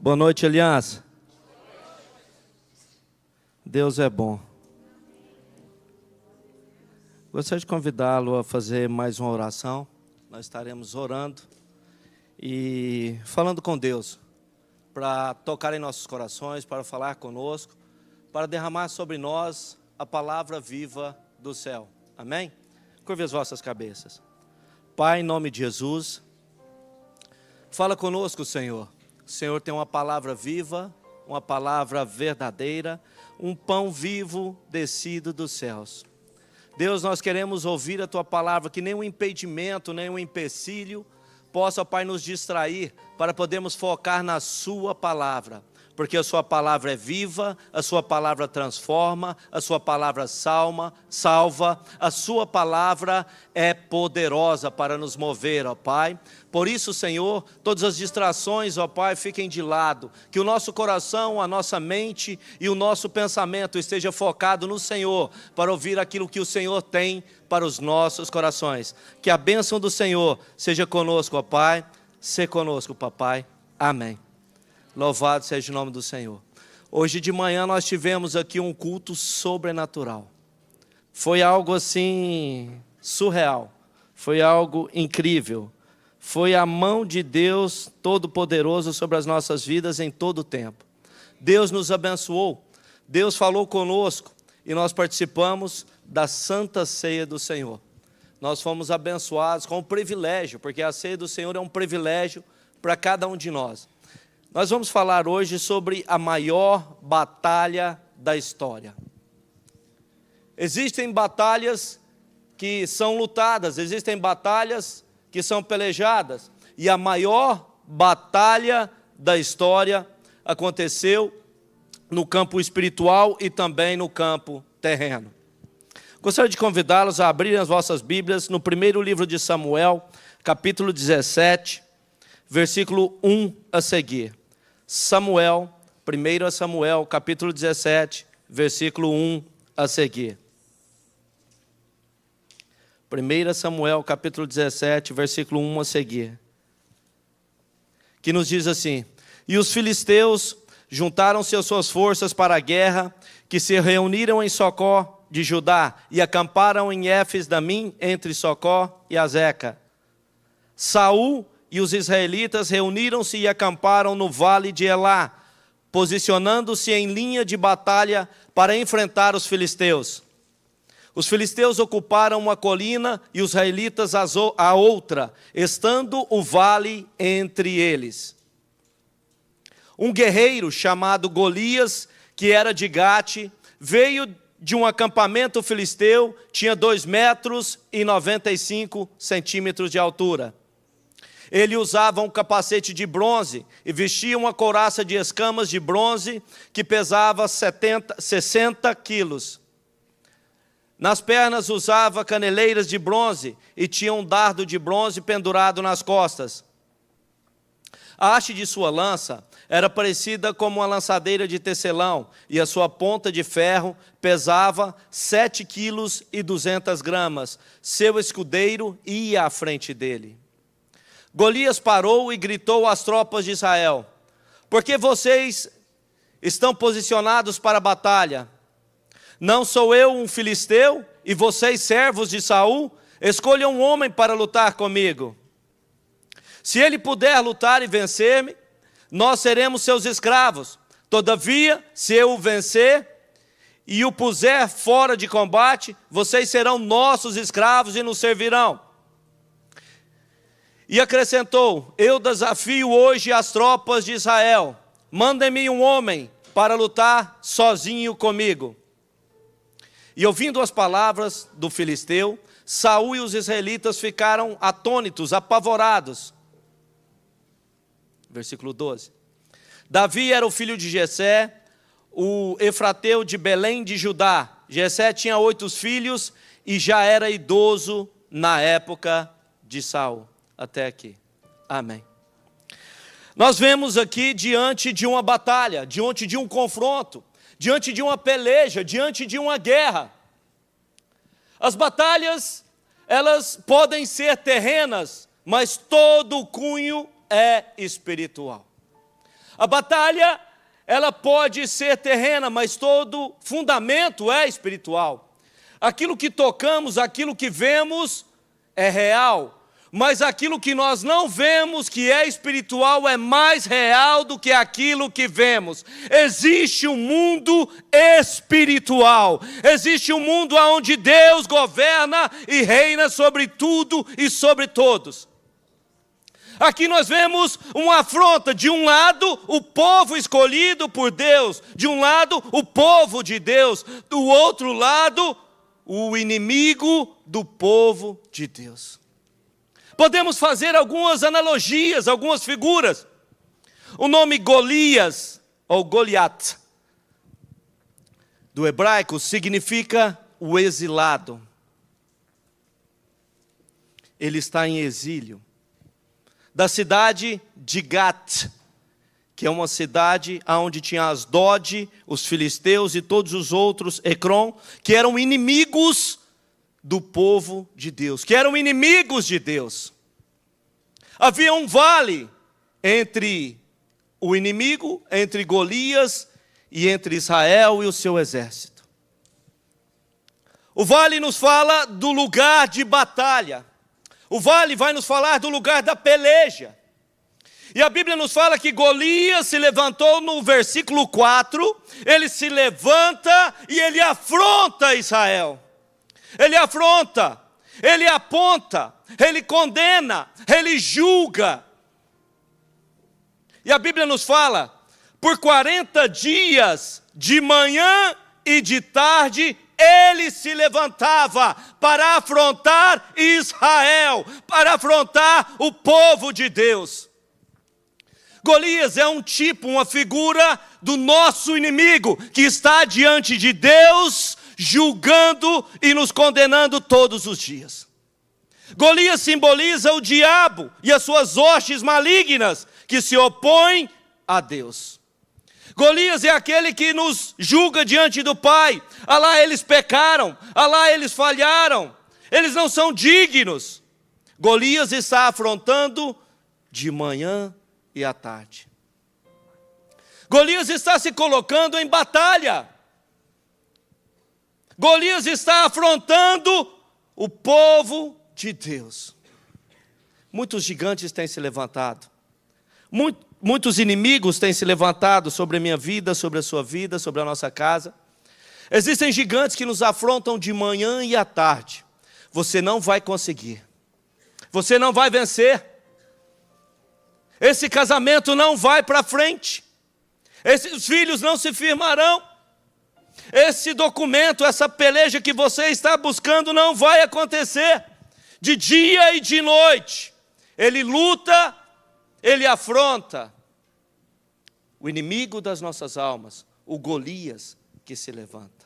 Boa noite, aliança. Deus é bom. Gostaria de convidá-lo a fazer mais uma oração. Nós estaremos orando e falando com Deus, para tocar em nossos corações, para falar conosco, para derramar sobre nós a palavra viva do céu. Amém? Curve as vossas cabeças. Pai, em nome de Jesus, fala conosco, Senhor. O Senhor tem uma palavra viva, uma palavra verdadeira, um pão vivo descido dos céus. Deus, nós queremos ouvir a Tua palavra, que nenhum impedimento, nenhum empecilho possa, Pai, nos distrair para podermos focar na Sua palavra. Porque a Sua palavra é viva, a Sua palavra transforma, a Sua palavra salva, a Sua palavra é poderosa para nos mover, ó Pai. Por isso, Senhor, todas as distrações, ó Pai, fiquem de lado. Que o nosso coração, a nossa mente e o nosso pensamento esteja focado no Senhor, para ouvir aquilo que o Senhor tem para os nossos corações. Que a bênção do Senhor seja conosco, ó Pai. Se conosco, papai. Amém. Louvado seja o nome do Senhor. Hoje de manhã nós tivemos aqui um culto sobrenatural. Foi algo assim surreal. Foi algo incrível. Foi a mão de Deus Todo-Poderoso sobre as nossas vidas em todo o tempo. Deus nos abençoou. Deus falou conosco e nós participamos da Santa Ceia do Senhor. Nós fomos abençoados com o privilégio, porque a ceia do Senhor é um privilégio para cada um de nós. Nós vamos falar hoje sobre a maior batalha da história. Existem batalhas que são lutadas, existem batalhas que são pelejadas. E a maior batalha da história aconteceu no campo espiritual e também no campo terreno. Gostaria de convidá-los a abrirem as vossas Bíblias no primeiro livro de Samuel, capítulo 17, versículo 1 a seguir. 1 Samuel, capítulo 17, versículo 1 a seguir. 1 Samuel, capítulo 17, versículo 1 a seguir. Que nos diz assim: E os filisteus juntaram-se as suas forças para a guerra, que se reuniram em Socó de Judá, e acamparam em Éfes-Damim, entre Socó e Azeca. Saul e os israelitas reuniram-se e acamparam no vale de Elá, posicionando-se em linha de batalha para enfrentar os filisteus. Os filisteus ocuparam uma colina e os israelitas a outra, estando o vale entre eles. Um guerreiro chamado Golias, que era de Gate, veio de um acampamento filisteu, tinha 2,95 metros de altura. Ele usava um capacete de bronze e vestia uma couraça de escamas de bronze que pesava 60 quilos. Nas pernas usava caneleiras de bronze e tinha um dardo de bronze pendurado nas costas. A haste de sua lança era parecida com uma lançadeira de tecelão e a sua ponta de ferro pesava 7,2 quilos. Seu escudeiro ia à frente dele. Golias parou e gritou às tropas de Israel: Por que vocês estão posicionados para a batalha? Não sou eu um filisteu e vocês servos de Saul? Escolham um homem para lutar comigo. Se ele puder lutar e vencer-me, nós seremos seus escravos. Todavia, se eu o vencer e o puser fora de combate, vocês serão nossos escravos e nos servirão. E acrescentou: Eu desafio hoje as tropas de Israel. Mandem-me um homem para lutar sozinho comigo. E ouvindo as palavras do filisteu, Saul e os israelitas ficaram atônitos, apavorados. Versículo 12. Davi era o filho de Jessé, o efrateu de Belém de Judá. Jessé tinha 8 filhos e já era idoso na época de Saul. Até aqui. Amém. Nós vemos aqui diante de uma batalha, diante de um confronto, diante de uma peleja, diante de uma guerra. As batalhas, elas podem ser terrenas, mas todo o cunho é espiritual. A batalha, ela pode ser terrena, mas todo fundamento é espiritual. Aquilo que tocamos, aquilo que vemos é real. Mas aquilo que nós não vemos, que é espiritual, é mais real do que aquilo que vemos. Existe um mundo espiritual. Existe um mundo onde Deus governa e reina sobre tudo e sobre todos. Aqui nós vemos uma afronta. De um lado, o povo escolhido por Deus. De um lado, o povo de Deus. Do outro lado, o inimigo do povo de Deus. Podemos fazer algumas analogias, algumas figuras. O nome Golias, ou Goliat, do hebraico, significa o exilado. Ele está em exílio. Da cidade de Gat, que é uma cidade onde tinha Asdod, os filisteus e todos os outros, Ecrom, que eram inimigos do povo de Deus, que eram inimigos de Deus. Havia um vale entre o inimigo, entre Golias e entre Israel e o seu exército. O vale nos fala do lugar de batalha. O vale vai nos falar do lugar da peleja. E a Bíblia nos fala que Golias se levantou no versículo 4, ele se levanta e ele afronta Israel. Ele afronta, ele aponta, ele condena, ele julga. E a Bíblia nos fala, por 40 dias, de manhã e de tarde, ele se levantava para afrontar Israel, para afrontar o povo de Deus. Golias é um tipo, uma figura do nosso inimigo, que está diante de Deus, julgando e nos condenando todos os dias. Golias simboliza o diabo e as suas hostes malignas que se opõem a Deus. Golias é aquele que nos julga diante do Pai. Alá, eles pecaram, alá, eles falharam, eles não são dignos. Golias está afrontando de manhã e à tarde. Golias está se colocando em batalha. Golias está afrontando o povo de Deus. Muitos gigantes têm se levantado. Muitos inimigos têm se levantado sobre a minha vida, sobre a sua vida, sobre a nossa casa. Existem gigantes que nos afrontam de manhã e à tarde. Você não vai conseguir. Você não vai vencer. Esse casamento não vai para frente. Esses filhos não se firmarão. Esse documento, essa peleja que você está buscando não vai acontecer. De dia e de noite. Ele luta, ele afronta. O inimigo das nossas almas, o Golias que se levanta.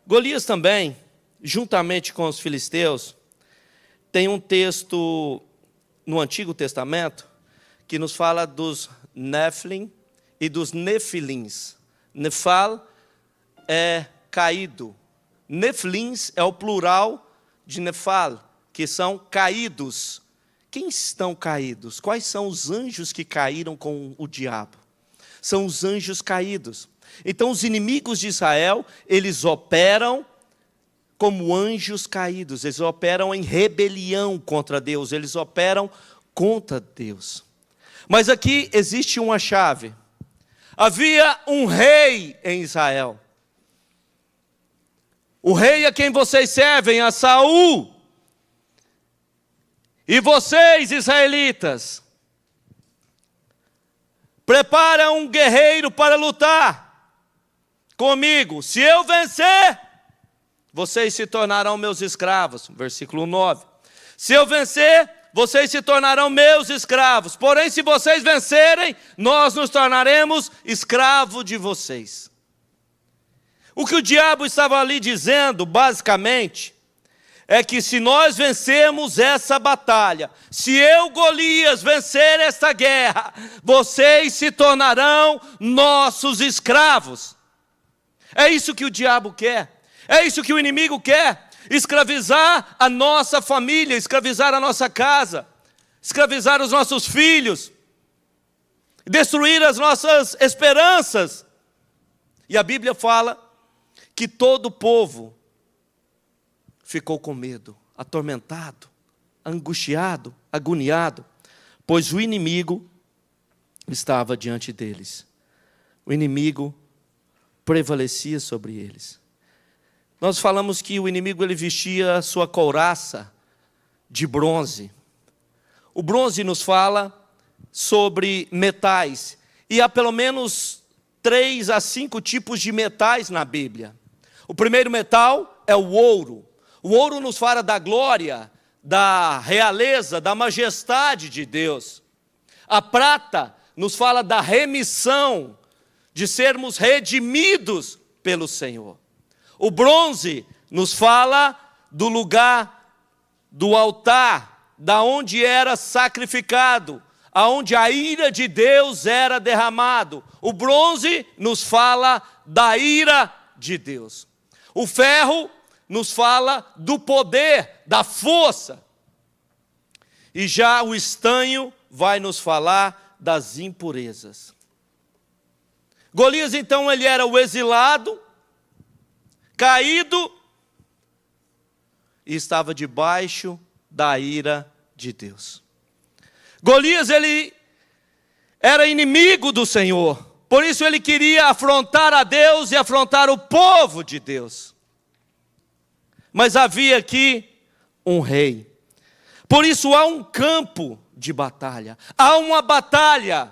Golias também, juntamente com os filisteus, tem um texto no Antigo Testamento que nos fala dos Nephilim e dos Nefilins. Nefal é caído. Nefilins é o plural de Nefal, que são caídos. Quem estão caídos? Quais são os anjos que caíram com o diabo? São os anjos caídos. Então os inimigos de Israel, eles operam como anjos caídos. Eles operam em rebelião contra Deus. Eles operam contra Deus. Mas aqui existe uma chave. Havia um rei em Israel. O rei a quem vocês servem, a Saul. E vocês, israelitas, preparam um guerreiro para lutar comigo. Se eu vencer, vocês se tornarão meus escravos. Versículo 9. Se eu vencer, vocês se tornarão meus escravos. Porém, se vocês vencerem, nós nos tornaremos escravos de vocês. O que o diabo estava ali dizendo, basicamente, é que se nós vencermos essa batalha, se eu, Golias, vencer esta guerra, vocês se tornarão nossos escravos. É isso que o diabo quer. É isso que o inimigo quer. Escravizar a nossa família, escravizar a nossa casa, escravizar os nossos filhos. destruir as nossas esperanças. E a Bíblia fala que todo o povo ficou com medo, atormentado, angustiado, agoniado, pois o inimigo estava diante deles. O inimigo prevalecia sobre eles. Nós falamos que o inimigo ele vestia a sua couraça de bronze. O bronze nos fala sobre metais, e há pelo menos 3 a 5 tipos de metais na Bíblia. O primeiro metal é o ouro. O ouro nos fala da glória, da realeza, da majestade de Deus. A prata nos fala da remissão, de sermos redimidos pelo Senhor. O bronze nos fala do lugar do altar, da onde era sacrificado, aonde a ira de Deus era derramado. O bronze nos fala da ira de Deus. O ferro nos fala do poder, da força. E já o estanho vai nos falar das impurezas. Golias, então, ele era o exilado, caído, e estava debaixo da ira de Deus. Golias, ele era inimigo do Senhor, por isso ele queria afrontar a Deus e afrontar o povo de Deus. Mas havia aqui um rei. Por isso há um campo de batalha, há uma batalha,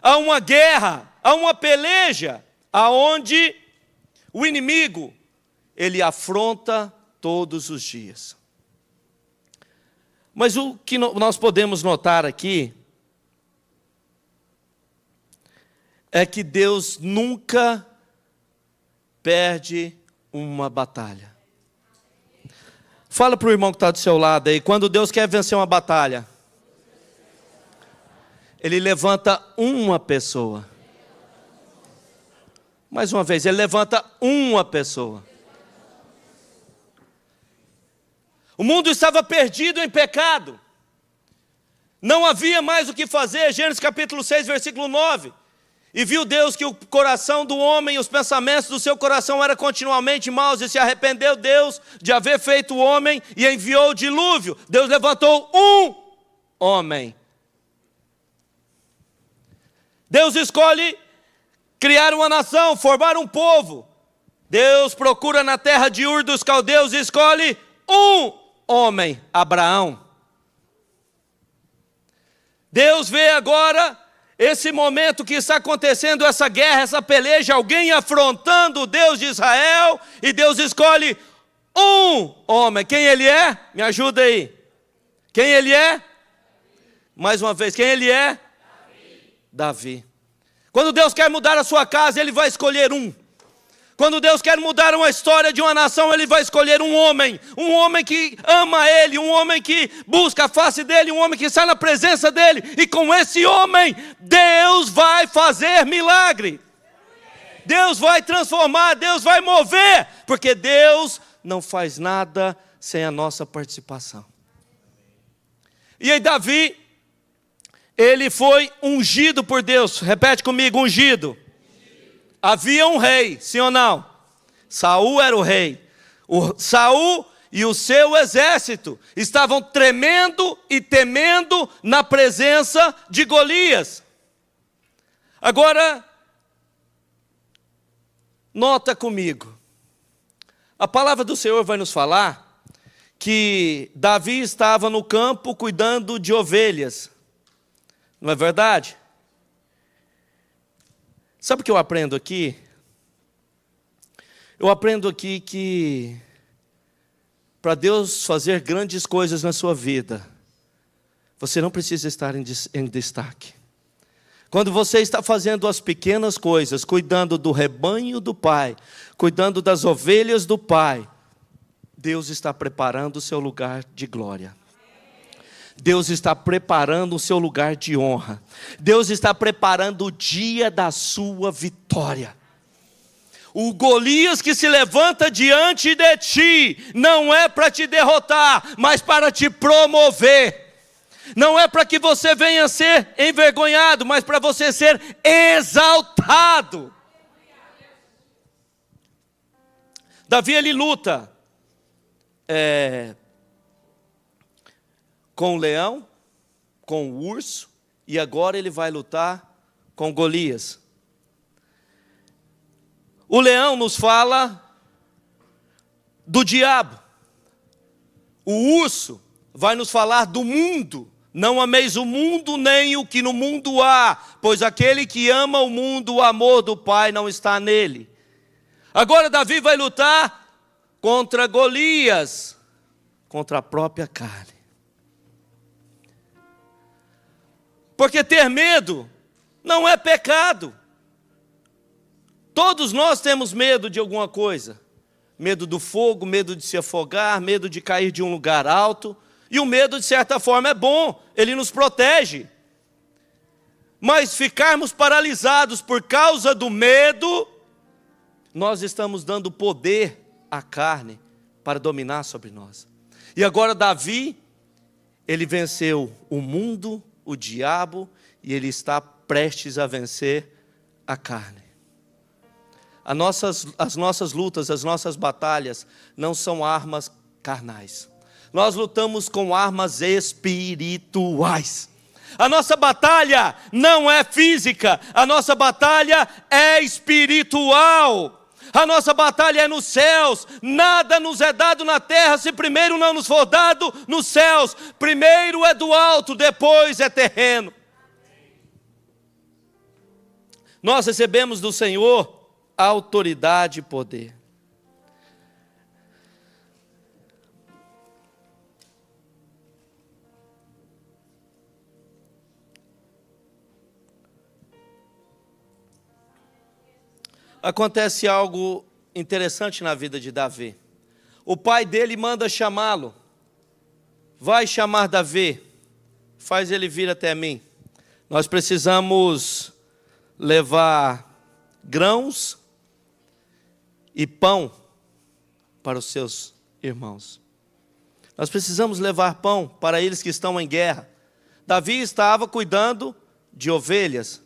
há uma guerra, há uma peleja, aonde o inimigo, ele afronta todos os dias. Mas o que nós podemos notar aqui é que Deus nunca perde uma batalha. Fala para o irmão que está do seu lado aí, quando Deus quer vencer uma batalha, Ele levanta uma pessoa. Mais uma vez, Ele levanta uma pessoa. O mundo estava perdido em pecado. Não havia mais o que fazer. Gênesis capítulo 6, versículo 9. E viu Deus que o coração do homem, os pensamentos do seu coração eram continuamente maus, e se arrependeu Deus de haver feito o homem e enviou o dilúvio. Deus levantou um homem. Deus escolhe criar uma nação, formar um povo. Deus procura na terra de Ur dos Caldeus e escolhe um homem, Abraão. Deus vê agora esse momento que está acontecendo, essa guerra, essa peleja, alguém afrontando o Deus de Israel, e Deus escolhe um homem. Quem ele é? Me ajuda aí. Quem ele é? Mais uma vez, quem ele é? Davi. Quando Deus quer mudar a sua casa, Ele vai escolher um. Quando Deus quer mudar uma história de uma nação, Ele vai escolher um homem que ama Ele, um homem que busca a face dEle, um homem que está na presença dEle, e com esse homem, Deus vai fazer milagre. Deus vai transformar, Deus vai mover, porque Deus não faz nada sem a nossa participação. E aí Davi, ele foi ungido por Deus. Repete comigo, ungido. Havia um rei, sim ou não? Saul era o rei. Saul e o seu exército estavam tremendo e temendo na presença de Golias. Agora, nota comigo. A palavra do Senhor vai nos falar que Davi estava no campo cuidando de ovelhas. Não é verdade? Sabe o que eu aprendo aqui? Eu aprendo aqui que para Deus fazer grandes coisas na sua vida, você não precisa estar em destaque. Quando você está fazendo as pequenas coisas, cuidando do rebanho do Pai, cuidando das ovelhas do Pai, Deus está preparando o seu lugar de glória. Deus está preparando o seu lugar de honra. Deus está preparando o dia da sua vitória. O Golias que se levanta diante de ti não é para te derrotar, mas para te promover. Não é para que você venha ser envergonhado, mas para você ser exaltado. Davi, ele luta com o leão, com o urso, e agora ele vai lutar com Golias. O leão nos fala do diabo. O urso vai nos falar do mundo. Não ameis o mundo, nem o que no mundo há, pois aquele que ama o mundo, o amor do Pai não está nele. Agora Davi vai lutar contra Golias, contra a própria carne. Porque ter medo não é pecado. Todos nós temos medo de alguma coisa. Medo do fogo, medo de se afogar, medo de cair de um lugar alto. E o medo, de certa forma, é bom, ele nos protege. Mas ficarmos paralisados por causa do medo, nós estamos dando poder à carne para dominar sobre nós. E agora Davi, ele venceu o mundo, o diabo, e ele está prestes a vencer a carne. As nossas lutas, as nossas batalhas não são armas carnais. Nós lutamos com armas espirituais. A nossa batalha não é física, a nossa batalha é espiritual. A nossa batalha é nos céus. Nada nos é dado na terra se primeiro não nos for dado nos céus. Primeiro é do alto, depois é terreno. Nós recebemos do Senhor autoridade e poder. Acontece algo interessante na vida de Davi. O pai dele manda chamá-lo. Vai chamar Davi, faz ele vir até mim. Nós precisamos levar grãos e pão para os seus irmãos. Nós precisamos levar pão para eles que estão em guerra. Davi estava cuidando de ovelhas.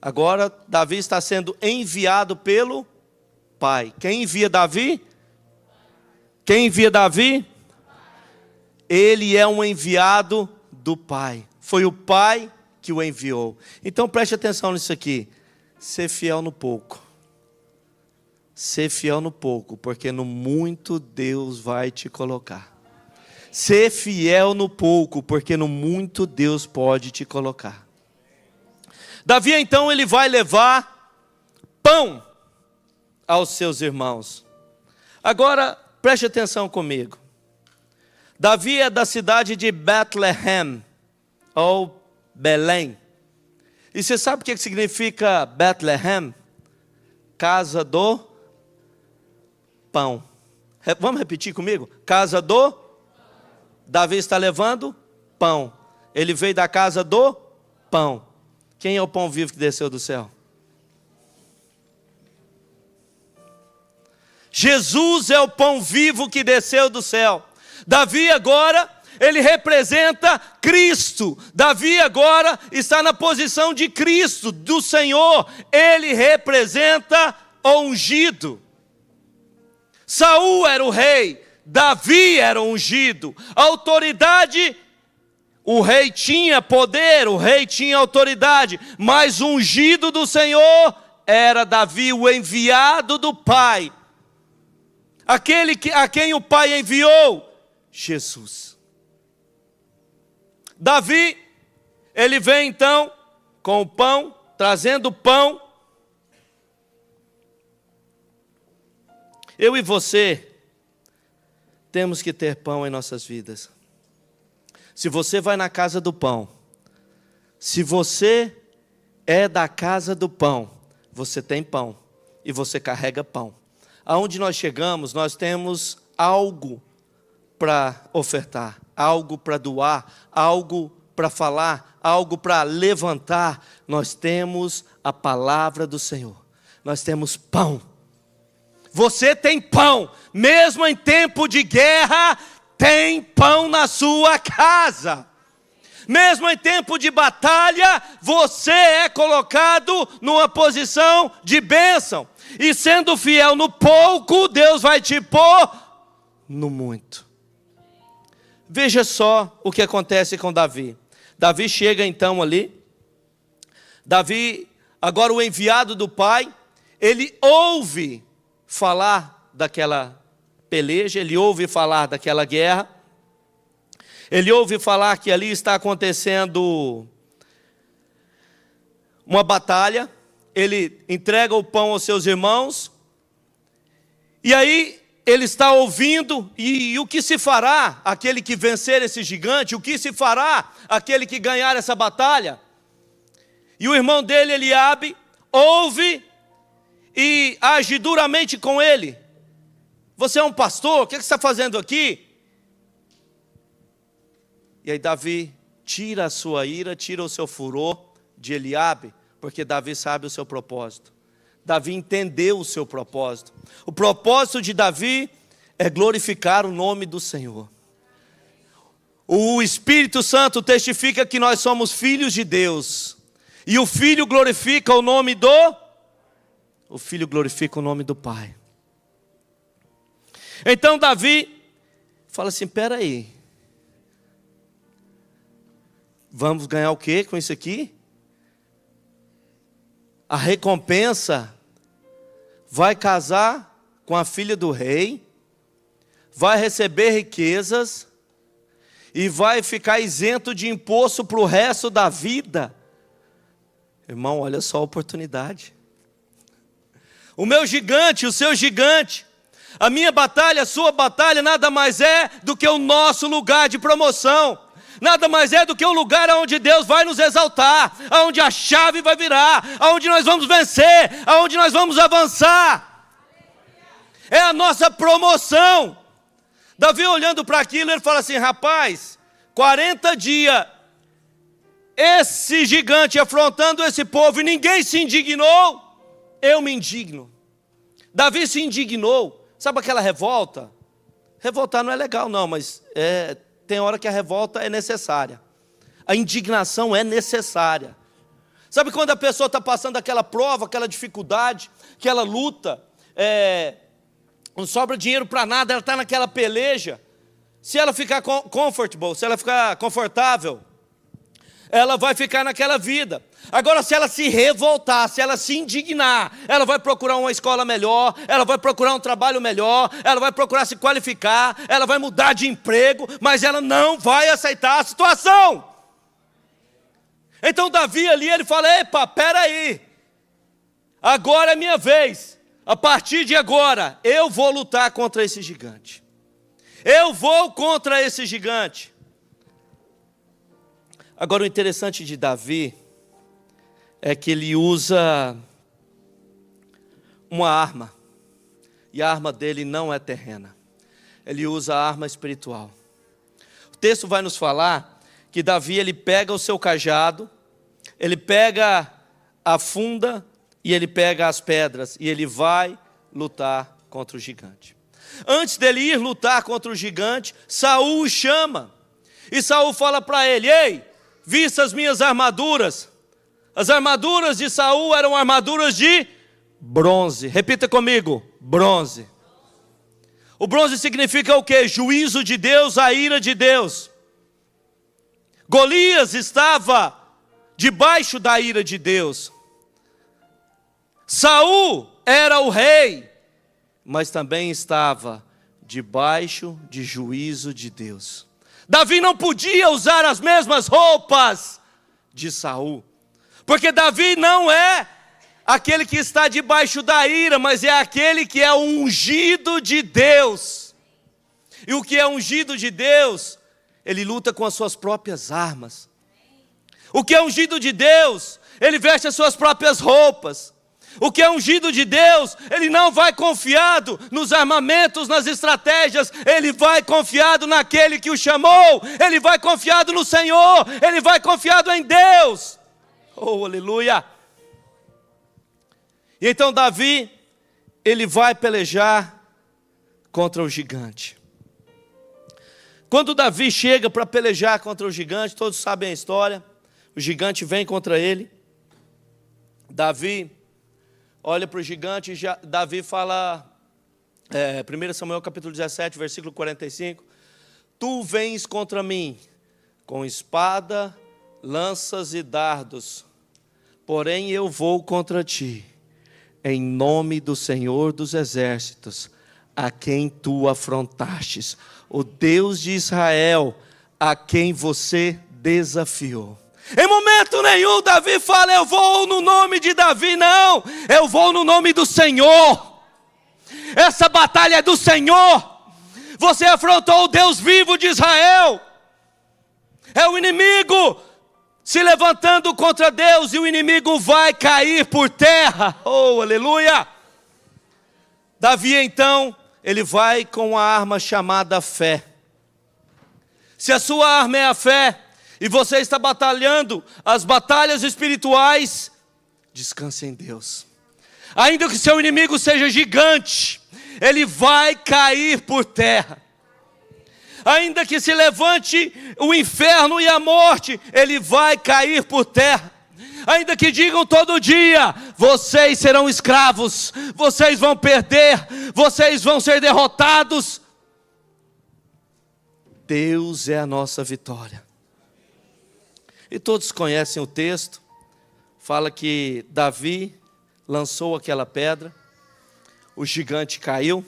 Agora Davi está sendo enviado pelo pai. Quem envia Davi? Quem envia Davi? Ele é um enviado do pai. Foi o pai que o enviou. Então preste atenção nisso aqui. Ser fiel no pouco. Ser fiel no pouco, porque no muito Deus vai te colocar. Ser fiel no pouco, porque no muito Deus pode te colocar. Davi então ele vai levar pão aos seus irmãos. Agora preste atenção comigo. Davi é da cidade de Bethlehem, ou Belém. E você sabe o que significa Bethlehem? Casa do pão. Vamos repetir comigo? Casa do? Davi está levando pão. Ele veio da casa do pão. Quem é o pão vivo que desceu do céu? Jesus é o pão vivo que desceu do céu. Davi agora, ele representa Cristo. Davi agora está na posição de Cristo, do Senhor. Ele representa o ungido. Saul era o rei, Davi era o ungido. A autoridade, o rei tinha poder, o rei tinha autoridade, mas o ungido do Senhor era Davi, o enviado do Pai. Aquele a quem o Pai enviou, Jesus. Davi, ele vem então com o pão, trazendo pão. Eu e você temos que ter pão em nossas vidas. Se você vai na casa do pão, se você é da casa do pão, você tem pão e você carrega pão. Aonde nós chegamos, nós temos algo para ofertar, algo para doar, algo para falar, algo para levantar. Nós temos a palavra do Senhor, nós temos pão. Você tem pão, mesmo em tempo de guerra, tem pão na sua casa. Mesmo em tempo de batalha, você é colocado numa posição de bênção. E sendo fiel no pouco, Deus vai te pôr no muito. Veja só o que acontece com Davi. Davi chega então ali. Davi, agora o enviado do pai, ele ouve falar daquela peleja, ele ouve falar daquela guerra. Ele ouve falar que ali está acontecendo uma batalha. Ele entrega o pão aos seus irmãos. E aí ele está ouvindo, e o que se fará aquele que vencer esse gigante? O que se fará aquele que ganhar essa batalha? E o irmão dele, Eliabe, ouve e age duramente com ele. Você é um pastor, o que você está fazendo aqui? E aí Davi tira a sua ira, tira o seu furor de Eliabe, porque Davi sabe o seu propósito. Davi entendeu o seu propósito. O propósito de Davi é glorificar o nome do Senhor. O Espírito Santo testifica que nós somos filhos de Deus. E o Filho glorifica o nome do... O Filho glorifica o nome do Pai. Então Davi fala assim, espera aí. Vamos ganhar o quê com isso aqui? A recompensa vai casar com a filha do rei, vai receber riquezas e vai ficar isento de imposto para o resto da vida. Irmão, olha só a oportunidade. O meu gigante, o seu gigante, a minha batalha, a sua batalha, nada mais é do que o nosso lugar de promoção. Nada mais é do que o lugar onde Deus vai nos exaltar, onde a chave vai virar, onde nós vamos vencer, onde nós vamos avançar. É a nossa promoção. Davi olhando para aquilo, ele fala assim, rapaz, 40 dias, esse gigante afrontando esse povo e ninguém se indignou, eu me indigno. Davi se indignou. Sabe aquela revolta? Revoltar não é legal não, mas tem hora que a revolta é necessária. A indignação é necessária. Sabe quando a pessoa está passando aquela prova, aquela dificuldade, aquela luta, não sobra dinheiro para nada, ela está naquela peleja. Se ela ficar comfortable, se ela ficar confortável, ela vai ficar naquela vida. Agora, se ela se revoltar, se ela se indignar, ela vai procurar uma escola melhor, ela vai procurar um trabalho melhor, ela vai procurar se qualificar, ela vai mudar de emprego, mas ela não vai aceitar a situação. Então Davi ali, ele fala, epa, peraí, agora é minha vez, a partir de agora, eu vou lutar contra esse gigante. Eu vou contra esse gigante. Agora o interessante de Davi é que ele usa uma arma, e a arma dele não é terrena, ele usa a arma espiritual. O texto vai nos falar que Davi, ele pega o seu cajado, ele pega a funda e ele pega as pedras, e ele vai lutar contra o gigante. Antes dele ir lutar contra o gigante, Saul o chama, e Saul fala para ele, ei, vista as minhas armaduras. As armaduras de Saul eram armaduras de bronze. Repita comigo, bronze. O bronze significa o quê? Juízo de Deus, a ira de Deus. Golias estava debaixo da ira de Deus. Saul era o rei, mas também estava debaixo de juízo de Deus. Davi não podia usar as mesmas roupas de Saul, porque Davi não é aquele que está debaixo da ira, mas é aquele que é ungido de Deus. E o que é ungido de Deus, ele luta com as suas próprias armas. O que é ungido de Deus, ele veste as suas próprias roupas. O que é ungido de Deus, ele não vai confiado nos armamentos, nas estratégias, ele vai confiado naquele que o chamou, ele vai confiado no Senhor, ele vai confiado em Deus. Oh, aleluia! E então Davi, ele vai pelejar contra o gigante. Quando Davi chega para pelejar contra o gigante, todos sabem a história, o gigante vem contra ele, Davi olha para o gigante, Davi fala, 1 Samuel capítulo 17, versículo 45, tu vens contra mim com espada, lanças e dardos, porém eu vou contra ti, em nome do Senhor dos exércitos, a quem tu afrontastes, o Deus de Israel, a quem você desafiou. Em momento nenhum Davi fala, eu vou no nome de Davi, não, eu vou no nome do Senhor. Essa batalha é do Senhor. Você afrontou o Deus vivo de Israel. É o inimigo se levantando contra Deus, e o inimigo vai cair por terra. Oh, aleluia! Davi então, ele vai com a arma chamada fé. Se a sua arma é a fé, e você está batalhando as batalhas espirituais, descanse em Deus. Ainda que seu inimigo seja gigante, ele vai cair por terra. Ainda que se levante o inferno e a morte, ele vai cair por terra. Ainda que digam todo dia, vocês serão escravos, vocês vão perder, vocês vão ser derrotados. Deus é a nossa vitória. E todos conhecem o texto, fala que Davi lançou aquela pedra, o gigante caiu,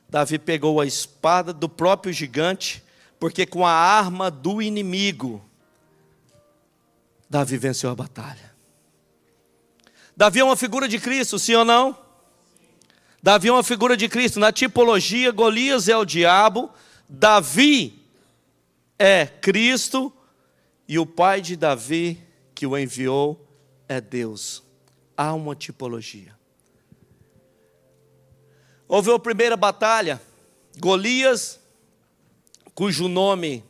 Davi pegou a espada do próprio gigante, porque com a arma do inimigo, Davi venceu a batalha. Davi é uma figura de Cristo, sim ou não? Davi é uma figura de Cristo. Na tipologia, Golias é o diabo, Davi é Cristo, e o pai de Davi que o enviou é Deus. Há uma tipologia. Houve a primeira batalha, Golias, cujo nome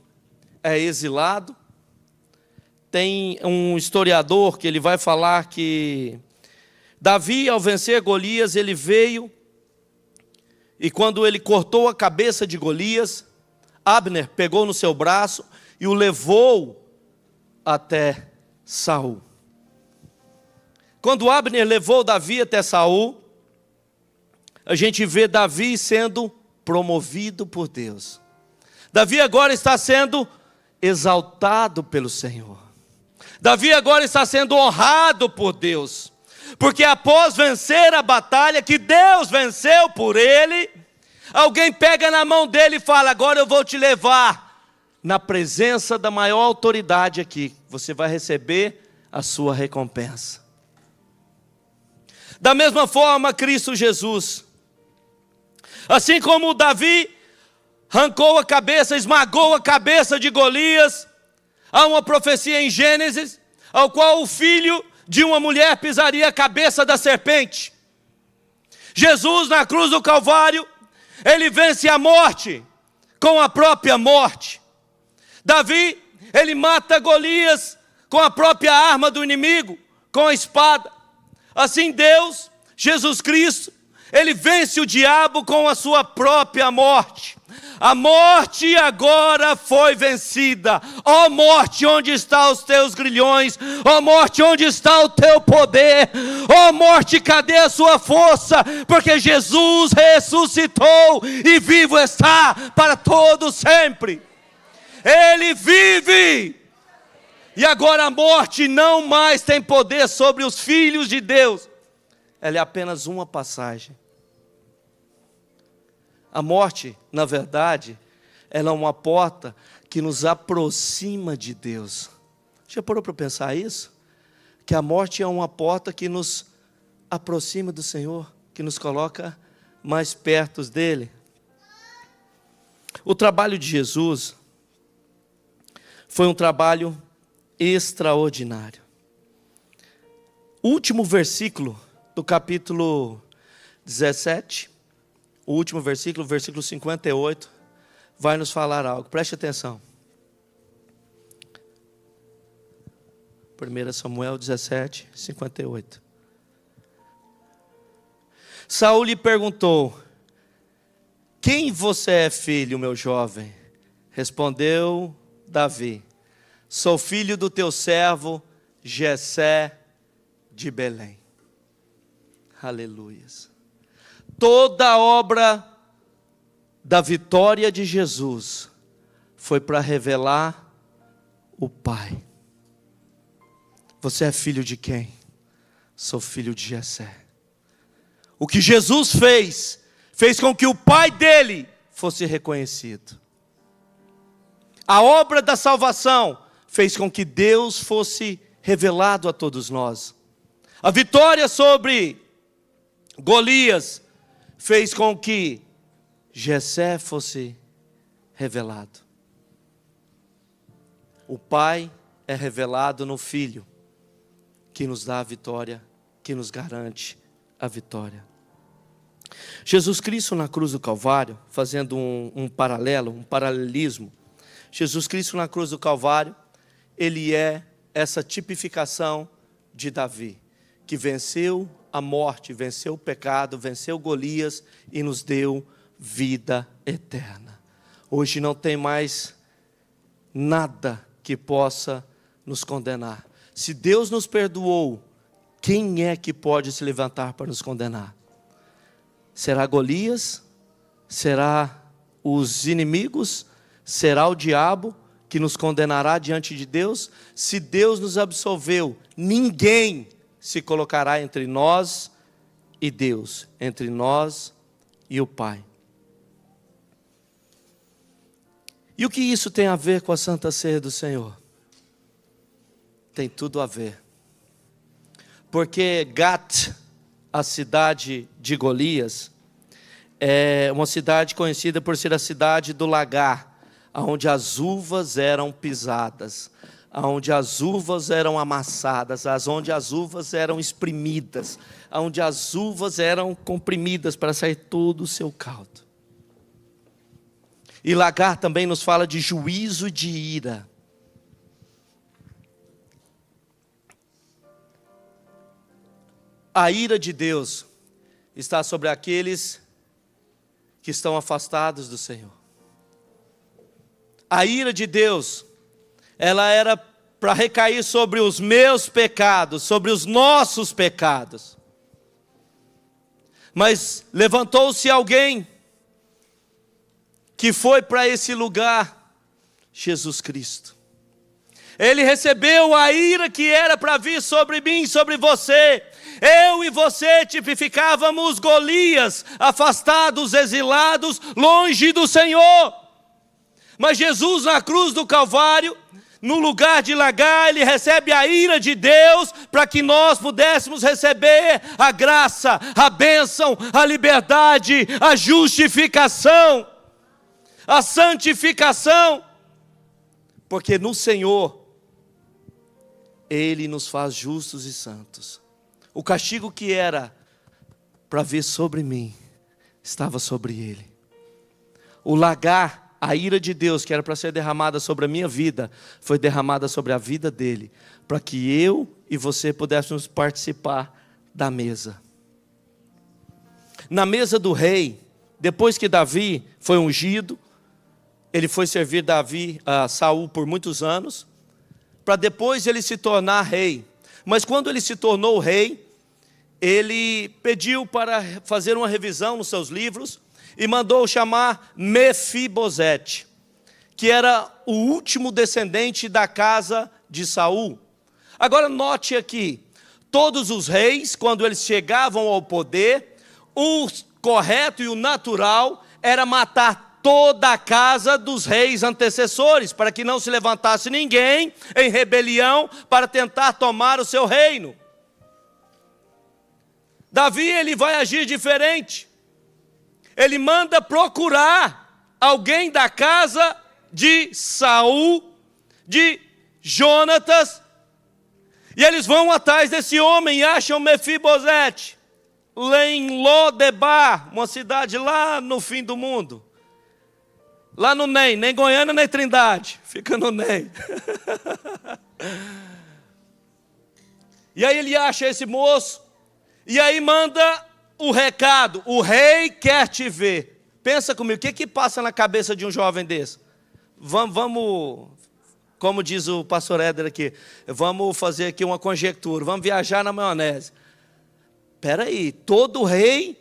é exilado. Tem um historiador que ele vai falar que Davi, ao vencer Golias, ele veio, e quando ele cortou a cabeça de Golias, Abner pegou no seu braço e o levou até Saul. Quando Abner levou Davi até Saul, a gente vê Davi sendo promovido por Deus. Davi agora está sendo exaltado pelo Senhor. Davi agora está sendo honrado por Deus, porque após vencer a batalha que Deus venceu por ele, alguém pega na mão dele e fala, agora eu vou te levar na presença da maior autoridade aqui, você vai receber a sua recompensa. Da mesma forma, Cristo Jesus, assim como Davi arrancou a cabeça, esmagou a cabeça de Golias, há uma profecia em Gênesis, ao qual o filho de uma mulher pisaria a cabeça da serpente. Jesus na cruz do Calvário, ele vence a morte com a própria morte. Davi, ele mata Golias com a própria arma do inimigo, com a espada. Assim Deus, Jesus Cristo, ele vence o diabo com a sua própria morte. A morte agora foi vencida. Ó morte, onde estão os teus grilhões? Ó morte, onde está o teu poder? Ó morte, cadê a sua força? Porque Jesus ressuscitou e vivo está para todo sempre. Ele vive. E agora a morte não mais tem poder sobre os filhos de Deus. Ela é apenas uma passagem. A morte, na verdade, ela é uma porta que nos aproxima de Deus. Já parou para pensar isso? Que a morte é uma porta que nos aproxima do Senhor, que nos coloca mais perto dEle. O trabalho de Jesus foi um trabalho extraordinário. O último versículo do capítulo 17, o último versículo, versículo 58, vai nos falar algo. Preste atenção. 1 Samuel 17, 58. Saul lhe perguntou: quem você é, filho, meu jovem? Respondeu Davi: sou filho do teu servo Jessé de Belém. Aleluias. Toda a obra da vitória de Jesus foi para revelar o Pai. Você é filho de quem? Sou filho de Jessé. O que Jesus fez com que o Pai dele fosse reconhecido. A obra da salvação fez com que Deus fosse revelado a todos nós. A vitória sobre Golias fez com que Jessé fosse revelado. O Pai é revelado no Filho, que nos dá a vitória, que nos garante a vitória. Jesus Cristo na cruz do Calvário, fazendo um paralelismo, Jesus Cristo na cruz do Calvário, Ele é essa tipificação de Davi, que venceu a morte, venceu o pecado, venceu Golias e nos deu vida eterna. Hoje não tem mais nada que possa nos condenar. Se Deus nos perdoou, quem é que pode se levantar para nos condenar? Será Golias? Será os inimigos? Será o diabo que nos condenará diante de Deus? Se Deus nos absolveu, ninguém se colocará entre nós e Deus, entre nós e o Pai. E o que isso tem a ver com a Santa Ceia do Senhor? Tem tudo a ver. Porque Gat, a cidade de Golias, é uma cidade conhecida por ser a cidade do lagar, onde as uvas eram pisadas, onde as uvas eram amassadas, onde as uvas eram espremidas, onde as uvas eram comprimidas para sair todo o seu caldo. E lagar também nos fala de juízo e de ira. A ira de Deus está sobre aqueles que estão afastados do Senhor. A ira de Deus, ela era para recair sobre os meus pecados, sobre os nossos pecados. Mas levantou-se alguém que foi para esse lugar, Jesus Cristo. Ele recebeu a ira que era para vir sobre mim, sobre você. Eu e você tipificávamos Golias, afastados, exilados, longe do Senhor. Mas Jesus na cruz do Calvário, no lugar de lagar, Ele recebe a ira de Deus, para que nós pudéssemos receber a graça, a bênção, a liberdade, a justificação, a santificação. Porque no Senhor, Ele nos faz justos e santos. O castigo que era para vir sobre mim, estava sobre Ele. O lagar, a ira de Deus que era para ser derramada sobre a minha vida, foi derramada sobre a vida dele, para que eu e você pudéssemos participar da mesa. Na mesa do rei, depois que Davi foi ungido, ele foi servir Saul por muitos anos, para depois ele se tornar rei. Mas quando ele se tornou rei, ele pediu para fazer uma revisão nos seus livros e mandou chamar Mefibosete, que era o último descendente da casa de Saul. Agora note aqui, todos os reis, quando eles chegavam ao poder, o correto e o natural era matar toda a casa dos reis antecessores, para que não se levantasse ninguém em rebelião para tentar tomar o seu reino. Davi, ele vai agir diferente. Ele manda procurar alguém da casa de Saul, de Jonatas, e eles vão atrás desse homem e acham Mefibosete, lá em Lodebar, uma cidade lá no fim do mundo. Lá no nem Goiânia, nem Trindade, fica no nem. E aí ele acha esse moço, e aí manda o recado: o rei quer te ver. Pensa comigo, o que passa na cabeça de um jovem desse? Vamos, como diz o pastor Éder aqui, vamos fazer aqui uma conjectura, vamos viajar na maionese. Espera aí, todo rei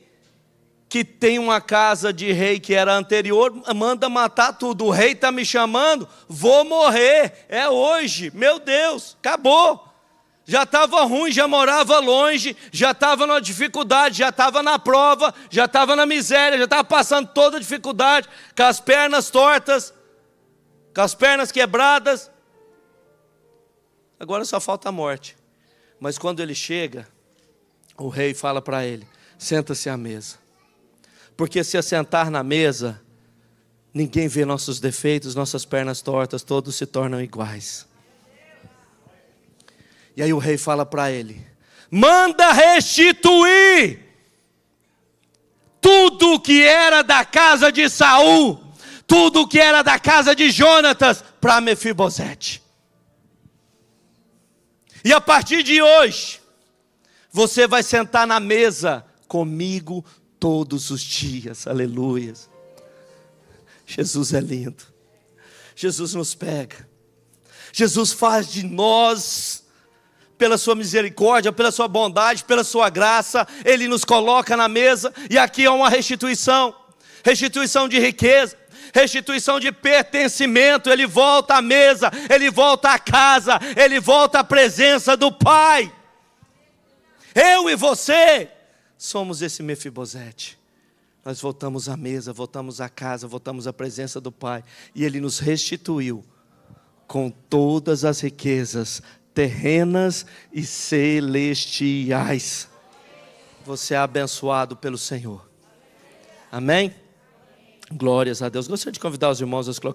que tem uma casa de rei que era anterior, manda matar tudo. O rei está me chamando, vou morrer, é hoje, meu Deus, acabou. Já estava ruim, já morava longe, já estava na dificuldade, já estava na prova, já estava na miséria, já estava passando toda a dificuldade, com as pernas tortas, com as pernas quebradas. Agora só falta a morte. Mas quando ele chega, o rei fala para ele, senta-se à mesa. Porque se assentar na mesa, ninguém vê nossos defeitos, nossas pernas tortas, todos se tornam iguais. E aí o rei fala para ele, manda restituir tudo que era da casa de Saul, tudo que era da casa de Jonatas, para Mefibosete. E a partir de hoje, você vai sentar na mesa comigo todos os dias, aleluia. Jesus é lindo, Jesus nos pega, Jesus faz de nós, pela sua misericórdia, pela sua bondade, pela sua graça, Ele nos coloca na mesa, e aqui é uma restituição de riqueza, restituição de pertencimento. Ele volta à mesa, Ele volta à casa, Ele volta à presença do Pai. Eu e você somos esse Mefibosete. Nós voltamos à mesa, voltamos à casa, voltamos à presença do Pai. E Ele nos restituiu com todas as riquezas terrenas e celestiais. Você é abençoado pelo Senhor. Amém? Glórias a Deus. Gostaria de convidar os irmãos a se colocar.